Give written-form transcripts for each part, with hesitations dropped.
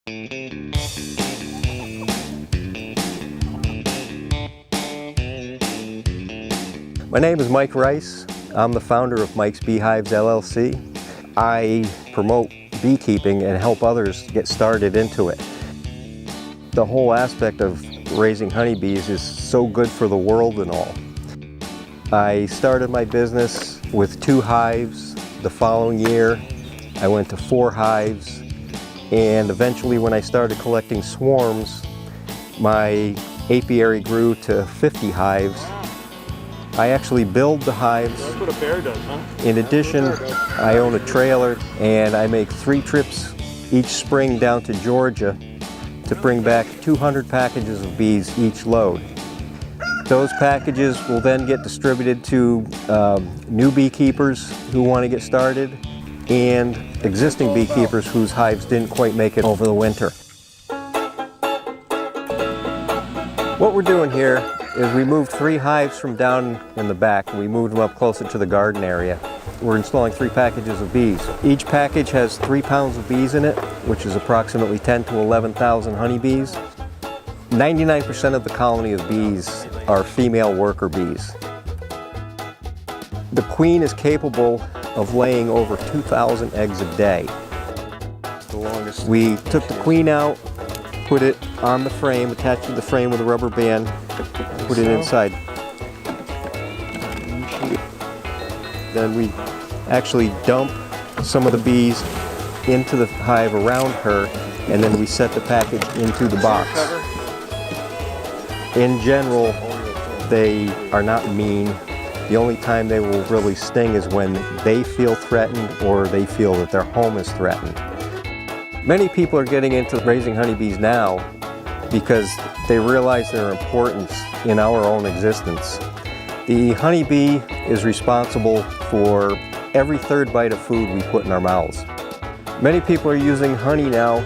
My name is Mike Rice. I'm the founder of Mike's Beehives, LLC. I promote beekeeping and help others get started into it. The whole aspect of raising honeybees is so good for the world and all. I started my business with 2 hives. The following year, I went to 4 hives. And eventually, when I started collecting swarms, my apiary grew to 50 hives. I actually build the hives. That's what a bear does, huh? In addition, I own a trailer and I make 3 trips each spring down to Georgia to bring back 200 packages of bees each load. Those packages will then get distributed to new beekeepers who want to get started and existing beekeepers whose hives didn't quite make it over the winter. What we're doing here is we moved 3 hives from down in the back and we moved them up closer to the garden area. We're installing 3 packages of bees. Each package has 3 pounds of bees in it, which is approximately 10 to 11,000 honeybees. 99% of the colony of bees are female worker bees. The queen is capable of laying over 2,000 eggs a day. The longest. We took the queen out, put it on the frame, attached to the frame with a rubber band, put it inside. Then we actually dump some of the bees into the hive around her, and then we set the package into the box. In general, they are not mean. The only time they will really sting is when they feel threatened or they feel that their home is threatened. Many people are getting into raising honeybees now because they realize their importance in our own existence. The honeybee is responsible for every 3rd bite of food we put in our mouths. Many people are using honey now.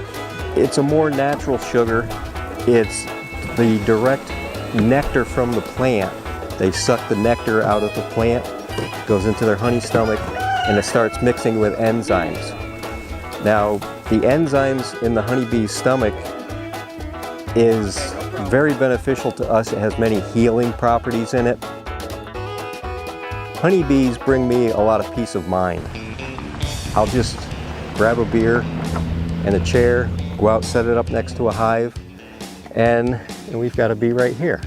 It's a more natural sugar. It's the direct nectar from the plant. They suck the nectar out of the plant, goes into their honey stomach, and it starts mixing with enzymes. Now, the enzymes in the honeybee's stomach is very beneficial to us. It has many healing properties in it. Honeybees bring me a lot of peace of mind. I'll just grab a beer and a chair, go out, set it up next to a hive, and we've got a bee right here.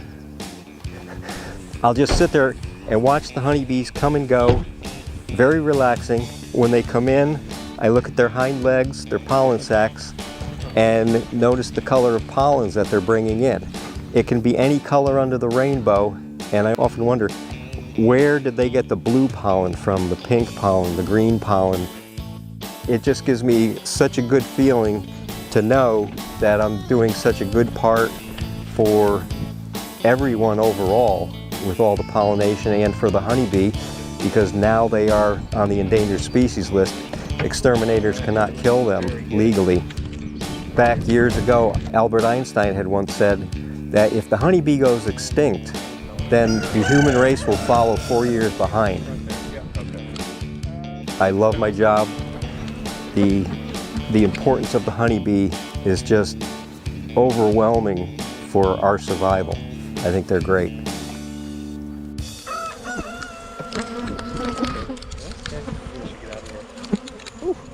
I'll just sit there and watch the honeybees come and go, very relaxing. When they come in, I look at their hind legs, their pollen sacs, and notice the color of pollens that they're bringing in. It can be any color under the rainbow, and I often wonder, where did they get the blue pollen from, the pink pollen, the green pollen? It just gives me such a good feeling to know that I'm doing such a good part for everyone overall with all the pollination and for the honeybee, because now they are on the endangered species list. Exterminators cannot kill them legally. Back years ago, Albert Einstein had once said that if the honeybee goes extinct, then the human race will follow 4 years behind. I love my job. The importance of the honeybee is just overwhelming for our survival. I think they're great.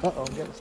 Uh-oh, get us.